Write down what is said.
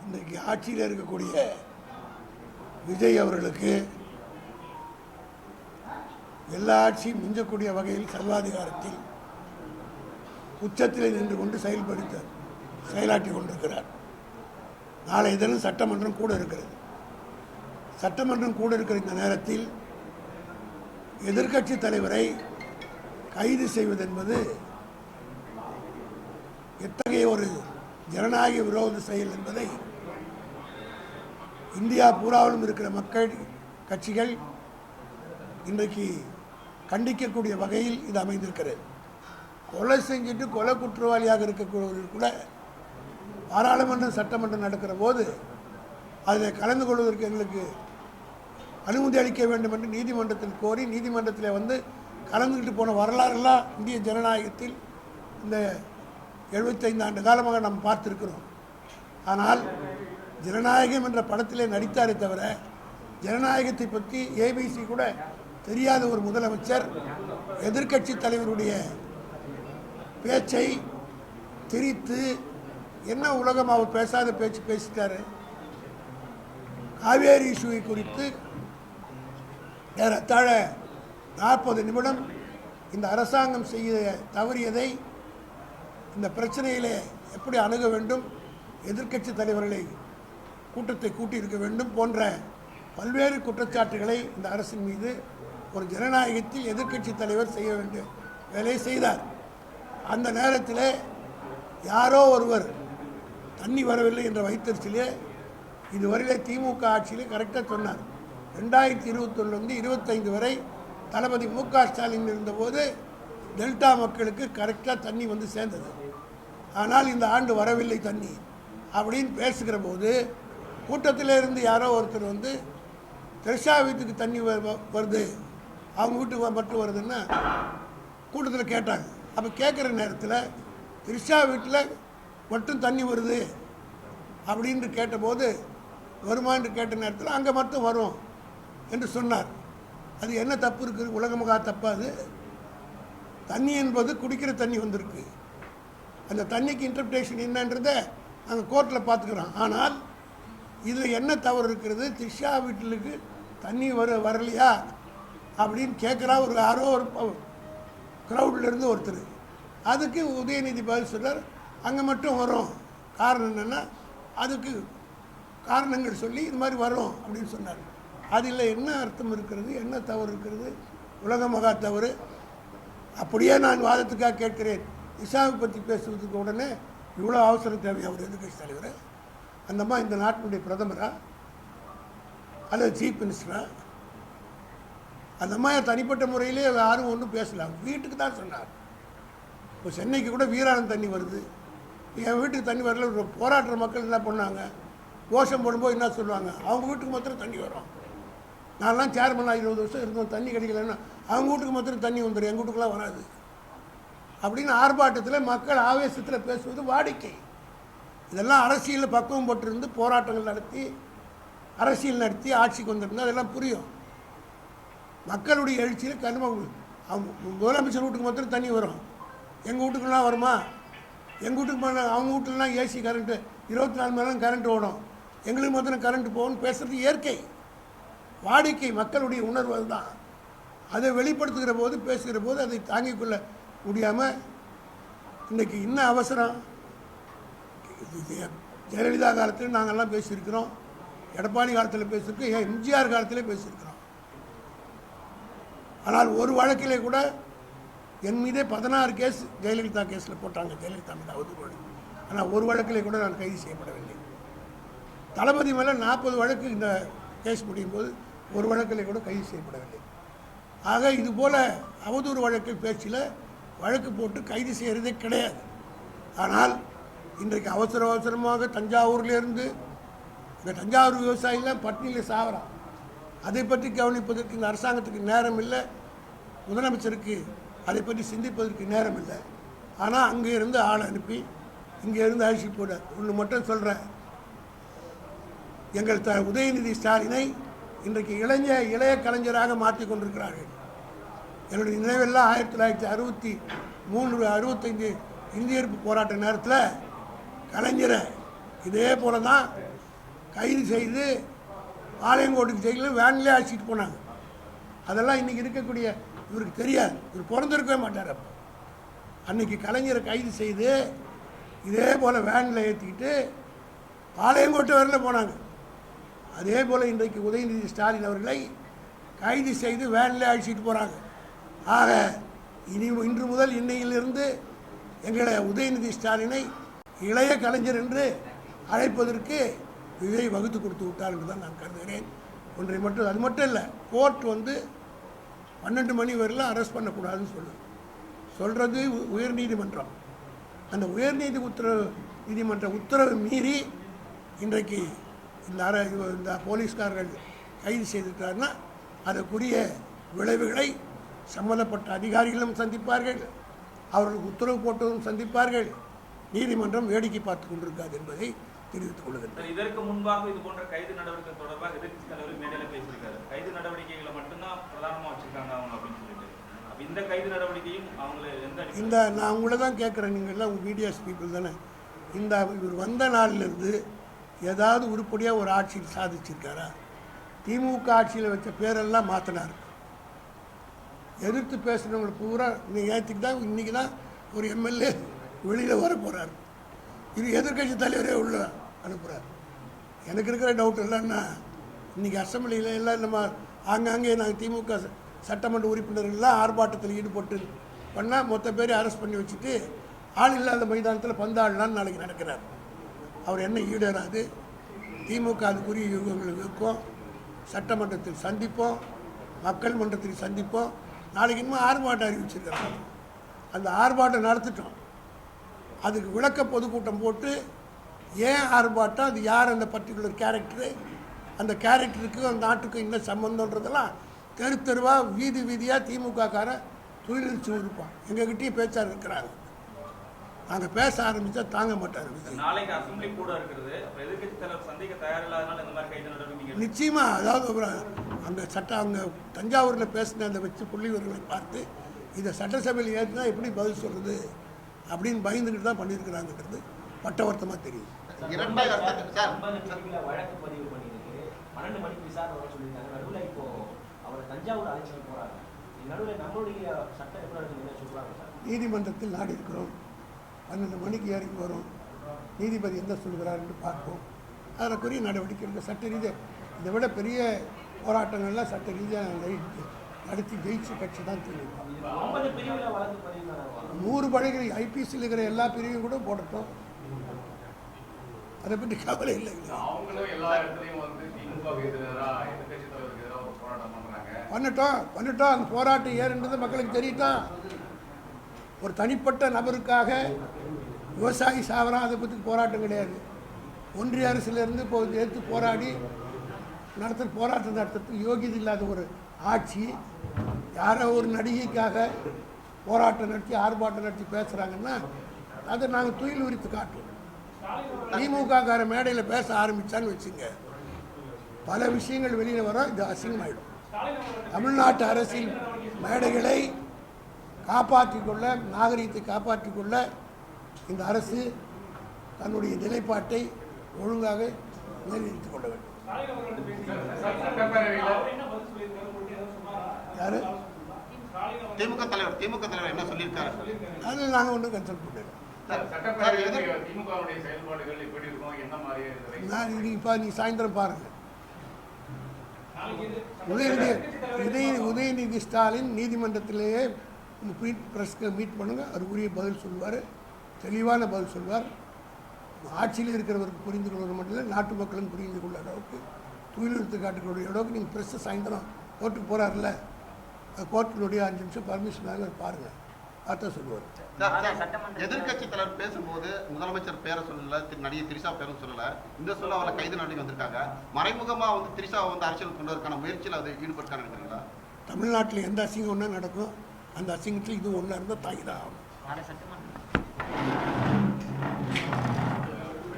இன்றைக்கு ஆட்சியில் இருக்கக்கூடிய விஜய் அவர்களுக்கு எல்லா ஆட்சியும் மிஞ்சக்கூடிய வகையில் சர்வாதிகாரத்தில் உச்சத்தில் நின்று கொண்டு செயலாற்றி கொண்டிருக்கிறார். நாளை தினம் சட்டமன்றம் கூட இருக்கிறது. சட்டமன்றம் கூட இருக்கிற இந்த நேரத்தில் எதிர்க்கட்சி தலைவரை கைது செய்வது என்பது எத்தகைய ஒரு ஜனநாயக விரோத செயல் என்பதை இந்தியா பூராவிலும் இருக்கிற மக்கள் கட்சிகள் இன்றைக்கு கண்டிக்கக்கூடிய வகையில் இது அமைந்திருக்கிறது. கொலை செஞ்சுட்டு கொலை குற்றவாளியாக இருக்கக்கூடியவர்கள் கூட பாராளுமன்றம் சட்டமன்றம் நடக்கிற போது அதில் கலந்து கொள்வதற்கு எங்களுக்கு அனுமதி அளிக்க வேண்டும் என்று நீதிமன்றத்தில் கோரி நீதிமன்றத்தில் வந்து கலந்துக்கிட்டு போன வரலாறுலாம் இந்திய ஜனநாயகத்தில் இந்த 75 ஆண்டு காலமாக நாம் பார்த்துருக்கிறோம். ஆனால் ஜனநாயகம் என்ற படத்திலே நடித்தாரே தவிர ஜனநாயகத்தை பற்றி ஏபிசி கூட தெரியாத ஒரு முதலமைச்சர் எதிர்க்கட்சி தலைவருடைய பேச்சை திரித்து என்ன உலகம் அவர் பேசாத பேச்சு பேசிட்டாரு. காவேரி இஷ்யூவை குறித்து ஏறத்தாழ 40 நிமிடம் இந்த அரசாங்கம் செய்ய தவறியதை, இந்த பிரச்சனையிலே எப்படி அணுக வேண்டும், எதிர்க்கட்சி தலைவர்களை கூட்டத்தை கூட்டியிருக்க வேண்டும் போன்ற பல்வேறு குற்றச்சாட்டுகளை இந்த அரசின் மீது ஒரு ஜனநாயகத்தில் எதிர்க்கட்சி தலைவர் செய்ய வேண்டிய வேலையை செய்தார். அந்த நேரத்தில் யாரோ ஒருவர் தண்ணி வரவில்லை என்ற வைத்தறிச்சிலே இதுவரையிலே திமுக ஆட்சியிலே கரெக்டாக சொன்னார். 2021 25 வரை தளபதி மு.க. ஸ்டாலின் இருந்தபோது டெல்டா மக்களுக்கு கரெக்டாக தண்ணி வந்து சேர்ந்தது. ஆனால் இந்த ஆண்டு வரவில்லை தண்ணி அப்படின்னு பேசுகிற போது கூட்டத்தில் இருந்து யாரோ ஒருத்தர் வந்து திரிஷா வீட்டுக்கு தண்ணி வருது, அவங்க வீட்டுக்கு மட்டும் வருதுன்னா கூட்டத்தில் கேட்டாங்க. அப்போ கேட்குற நேரத்தில் திரிஷா வீட்டில் மட்டும் தண்ணி வருது அப்படின்ட்டு கேட்டபோது வருமானு கேட்ட நேரத்தில் அங்கே மட்டும் வரும் என்று சொன்னார். அது என்ன தப்பு இருக்குது? உலகமாக தப்பாது. தண்ணி என்பது குடிக்கிற தண்ணி வந்திருக்கு. அந்த தண்ணிக்கு இன்டர்பிரேஷன் என்னன்றதை நாங்கள் கோர்ட்டில் பார்த்துக்கிறோம். ஆனால் இதில் என்ன தவறு இருக்கிறது? திரிஷா வீட்டிலுக்கு தண்ணி வரலையா அப்படின்னு கேட்குறா ஒரு யாரோ ஒரு க்ரௌட்லேருந்து ஒருத்தர். அதுக்கு உதயநிதி பதில் சொல்கிறார், அங்கே மட்டும் வரும். காரணம் என்னென்னா அதுக்கு காரணங்கள் சொல்லி இது மாதிரி வரும் அப்படின்னு சொன்னார். அதில் என்ன அர்த்தம் இருக்கிறது? என்ன தவறு இருக்கிறது? உலகமகா தவறு. அப்படியே நான் வாதத்துக்காக கேட்கிறேன். இசாவை பற்றி பேசுவதுக்கு உடனே இவ்வளோ அவசரம் தேவை? அவர் எதிர்க்கட்சி தலைவர் அந்தம்மா இந்த நாட்டினுடைய பிரதமரா அல்லது சீஃப் மினிஸ்டரா? அந்தம்மா தனிப்பட்ட முறையிலே யாரும் ஒன்றும் பேசலாம், வீட்டுக்கு தான் சொன்னார். இப்போ சென்னைக்கு கூட வீராணம் தண்ணி வருது, என் வீட்டுக்கு தண்ணி வரல. போராடுற மக்கள் என்ன பண்ணாங்க? கோஷம் போடும்போது என்ன சொல்லுவாங்க? அவங்க வீட்டுக்கு மாத்திரம் தண்ணி வரும். நான்லாம் சேர்மனாக 20 வருஷம் இருந்தோம், தண்ணி கிடைக்கலன்னா அவங்க வீட்டுக்கு மாத்திரம் தண்ணி வந்துடும், எங்கள் வீட்டுக்குலாம் வராது அப்படின்னு ஆர்ப்பாட்டத்தில் மக்கள் ஆவேசத்தில் பேசுவது வாடிக்கை. இதெல்லாம் அரசியலில் பக்குவம் போட்டிருந்து போராட்டங்கள் நடத்தி அரசியல் நடத்தி ஆட்சிக்கு வந்திருந்தால் அதெல்லாம் புரியும். மக்களுடைய எழுச்சியில் அவங்க முதலமைச்சர் வீட்டுக்கு மாத்திரம் தண்ணி வரும், எங்கள் வீட்டுக்குலாம் வருமா? எங்கள் வீட்டுக்கு அவங்க வீட்டுலலாம் ஏசி கரண்ட்டு 24 மணி நேரம் கரண்ட் ஓடும், எங்களுக்கு மாத்திரம் கரண்ட்டு போகணும்னு பேசுகிறது இயற்கை, வாடிக்கை, மக்களுடைய உணர்வு. அதுதான். அதை வெளிப்படுத்துகிற போது பேசுகிற போது அதை தாங்கிக் கொள்ள முடியாமல் இன்றைக்கி இன்னும் அவசரம். ஜெயலலிதா காலத்தில் நாங்கள்லாம் பேசியிருக்கிறோம், எடப்பாடி காலத்தில் பேசியிருக்கோம், எம்ஜிஆர் காலத்திலே பேசியிருக்கிறோம். ஆனால் ஒரு வழக்கிலே கூட என் மீதே 16 கேஸ் ஜெயலலிதா கேஸில் போட்டாங்க, ஜெயலலிதா மீது அவதூறு. ஆனால் ஒரு வழக்கிலே கூட நான் கைது செய்யப்படவில்லை. தளபதி மேலே 40 வழக்கு இந்த கேஸ் முடியும் போது ஒரு வழக்கிலே கூட கைது செய்யப்படவில்லை. ஆக இதுபோல் அவதூறு வழக்கு பேச்சில் வழக்கு போட்டு கைது செய்கிறதே கிடையாது. ஆனால் இன்றைக்கு அவசரமாக தஞ்சாவூர்லேருந்து இந்த தஞ்சாவூர் விவசாயிலாம் பட்டினியில் சாகிறான். அதை பற்றி கவனிப்பதற்கு இந்த அரசாங்கத்துக்கு நேரம் இல்லை, முதலமைச்சருக்கு அதை பற்றி சிந்திப்பதற்கு நேரம் இல்லை. ஆனால் அங்கே இருந்து ஆள் அனுப்பி இங்கே இருந்து அழிச்சு போட. ஒன்று மட்டும் சொல்கிறேன், எங்கள் உதயநிதி ஸ்டாலினை இன்றைக்கு இளைய கலைஞராக மாற்றி கொண்டிருக்கிறார்கள். என்னுடைய நினைவெல்லாம் 1963 65 இந்திய எதிர்ப்பு போராட்ட நேரத்தில் கலைஞரை இதே போல தான் கைது செய்து ஆலயங்கோட்டுக்கு ஜெயிலில் வேன்லேயே அழைச்சிட்டு போனாங்க. அதெல்லாம் இன்றைக்கி இருக்கக்கூடிய இவருக்கு தெரியாது. இவர் பிறந்திருக்கவே மாட்டார். அப்போ அன்றைக்கி கலைஞரை கைது செய்து இதே போல் வேனில் ஏற்றிக்கிட்டு ஆலயங்கோட்டை வரையில் போனாங்க. அதே போல் இன்றைக்கு உதயநிதி ஸ்டாலின் அவர்களை கைது செய்து வேனில் அழைச்சிட்டு போகிறாங்க. ஆக இன்று முதல் இன்னையிலிருந்து எங்களை உதயநிதி ஸ்டாலினை இளைய கலைஞர் என்று அழைப்பதற்கு விஜய் வகுத்து கொடுத்து விட்டார் என்று தான் நான் கருதுகிறேன். ஒன்றை மட்டும், அது மட்டும் இல்லை, கோர்ட் 12 மணி வரையிலும் அரெஸ்ட் பண்ணக்கூடாதுன்னு சொல்கிறது உயர்நீதிமன்றம். அந்த நீதிமன்ற உத்தரவை மீறி இன்றைக்கு இந்த போலீஸ்காரர்கள் கைது செய்திருக்கிறார்னா அதற்குரிய விளைவுகளை சம்பந்தப்பட்ட அதிகாரிகளும் சந்திப்பார்கள், அவர்களுக்கு உத்தரவு போட்டதும் சந்திப்பார்கள். நீதிமன்றம் வேடிக்கை பார்த்து கொண்டிருக்காது என்பதை தெரிவித்துக் கொள்கிறேன். இதற்கு முன்பாக இது போன்ற கைது நடவடிக்கை தொடர்பாக எதிர்க்கட்சி தலைவர் மேடையில் பேசியிருக்காரு. கைது நடவடிக்கைகளை மட்டும்தான் பிரதானமாக வச்சிருக்காங்க அவங்க அப்படின்னு சொல்லிட்டு, இந்த கைது நடவடிக்கையும் அவங்களை நான் உங்களை தான் கேட்குறேன். நீங்கள் எல்லாம் மீடியாஸ் பீப்புள் தானே. இவர் வந்த நாளிலிருந்து ஏதாவது உருப்படியாக ஒரு ஆட்சியில் சாதிச்சிருக்காரா? திமுக ஆட்சியில் வச்ச பேரெல்லாம் மாற்றினார். எதிர்த்து பேசுகிறவங்களை பூரா நேற்றுக்கு தான் இன்றைக்கி தான் ஒரு எம்எல்ஏ வெளியில் வர போகிறார். இது எதிர்கட்சி தலைவரே உள்ள அனுப்புகிறார். எனக்கு இருக்கிற டவுட் இல்லைன்னா இன்றைக்கி அசம்பிளியில் எல்லாம் நம்ம ஆங்காங்கே நாங்கள் திமுக சட்டமன்ற உறுப்பினர்கள்லாம் ஆர்ப்பாட்டத்தில் ஈடுபட்டு பண்ணால் மொத்த பேரை அரெஸ்ட் பண்ணி வச்சுட்டு ஆள் இல்லாத மைதானத்தில் பந்தாடலான்னு நாளைக்கு நடக்கிறார். அவர் என்ன ஈடேறாது. திமுக அதுக்குரிய யுகங்களுக்கு இருக்கும். சட்டமன்றத்தில் சந்திப்போம், மக்கள் மன்றத்தில் சந்திப்போம். நாளைக்கு இன்னும் ஆர்ப்பாட்டம் அறிவிச்சிருக்கிறாங்க. அந்த ஆர்ப்பாட்டம் நடத்திட்டோம். அதுக்கு விளக்க பொதுக்கூட்டம் போட்டு ஏன் ஆர்ப்பாட்டம், அது யார் அந்த பர்டிகுலர் கேரக்டரு, அந்த கேரக்டருக்கு அந்த நாட்டுக்கு என்ன சம்பந்தன்றதெல்லாம் தெரு தெருவாக வீதி வீதியாக திமுகக்காரன் துயிலிச்சு இருப்பான். எங்ககிட்டயும் பேச்சார் இருக்கிறாங்க. நாங்கள் பேச ஆரம்பித்தா தாங்க மாட்டார். நாளைக்கு அசெம்பிளி கூட இருக்கிறது. எதிர்க்கட்சி தலைவர் சந்திக்க தயாரில்லாதனால இந்த மாதிரி கைது நடவடிக்கை நிச்சயமாக. அதாவது அங்கே தஞ்சாவூரில் பேசின அந்த வச்சு புள்ளிவர்களை பார்த்து இதை சட்டசபையில் ஏற்றினா எப்படி பதில் சொல்கிறது அப்படின்னு பயந்துக்கிட்டு தான் பண்ணியிருக்கிறாங்கிறது பட்டவர்த்தமாக தெரியும். வழக்கு பதிவு பண்ணியிருக்கு. 12 மணிக்கு விசாரணை சொல்லியிருக்காங்க. நடுவில் இப்போ அவரை தஞ்சாவூர் அழைச்சிட்டு போகிறாங்க. நடுவில் நம்மளுடைய சட்டம் எப்படி சொல்கிறாங்க சார்? நீதிமன்றத்தில் நாடி இருக்கிறோம். 12 மணிக்கு ஏறிக்கு வரும். நீதிபதி என்ன சொல்கிறார் என்று பார்ப்போம். அதற்குரிய நடவடிக்கை இருக்குது. சட்ட ரீதியாக இதை விட பெரிய போராட்டங்கள்லாம் சட்ட ரீதியாக நடத்தி ஜெயிச்ச கட்சி தான் தெரியும். 100 படைகள் ஐபிசியில் இருக்கிற எல்லா பிரிவையும் கூட போடட்டும். அதை பற்றி கவலை இல்லை. பண்ணட்டும். அந்த போராட்டம் ஏறுன்றது மக்களுக்கு தெரியட்டும். ஒரு தனிப்பட்ட நபருக்காக விவசாயி சாவரம், அதை பற்றி போராட்டம் கிடையாது. ஒன்றிய அரசிலிருந்து இப்போ எடுத்து போராடி போராட்டம் நடத்துறதுக்கு யோகியது இல்லாத ஒரு ஆட்சி யாரோ ஒரு நடிகைக்காக போராட்டம் நடத்தி ஆர்ப்பாட்டம் நடத்தி பேசுகிறாங்கன்னா அதை நாங்கள் துயில் உரித்து காட்டுவோம். திமுககார மேடையில் பேச ஆரம்பித்தான்னு வச்சுங்க, பல விஷயங்கள் வெளியில் வரும். இது அசிங்கமாயிடும். தமிழ்நாட்டு அரசியல் மேடைகளை காப்பாற்றிக்கொள்ள, நாகரிகத்தை காப்பாற்றிக்கொள்ள இந்த அரசு தன்னுடைய நிலைப்பாட்டை ஒழுங்காக நிலைநிறுத்திக் கொள்ள வேண்டும். யாரு திமுக தலைவர் என்ன சொல்லியிருக்காரு? அதில் நாங்கள் ஒன்றும் கன்சல்ட் பண்ணுறோம். நீ சாயந்தரம் பாருங்க. உதயநிதி ஸ்டாலின் நீதிமன்றத்திலேயே பிரஸ்க்கு மீட் பண்ணுங்க. அதுக்குரிய பதில் சொல்வார், தெளிவான பதில் சொல்வார். ஆட்சியில் இருக்கிறவருக்கு புரிந்து கொள்வது மட்டும் இல்லை, நாட்டு மக்களும் புரிந்து கொள்ள அளவுக்கு துயிலெழுத்து காட்டுக்கூடிய அளவுக்கு நீங்கள் ப்ரெஸ்ஸை சாயந்தரம் கோர்ட்டுக்கு போகிறார்ல, கோர்ட்டினுடைய 5 நிமிஷம் பர்மிஷனாக பாருங்கள், பார்த்தா சொல்லுவார். எதிர்கட்சி தலைவர் பேசும்போது முதலமைச்சர் பேரை சொல்லல, நடிகை திரிஷா பேரும் சொல்லல. இந்த சொல்ல அவரை கைது நடவடிக்கை வந்திருக்காங்க. மறைமுகமாக திரிஷாவை அரசியல் கொண்டு வரக்கான முயற்சியில் அதை ஈடுபடுத்தான்னு நினைக்கிறீங்களா? தமிழ்நாட்டில் எந்த அசிங்கம் ஒன்றா நடக்கும், அந்த அசிங்கத்தில் இது ஒன்றா இருந்தால் தாய்தான் ஆகும்.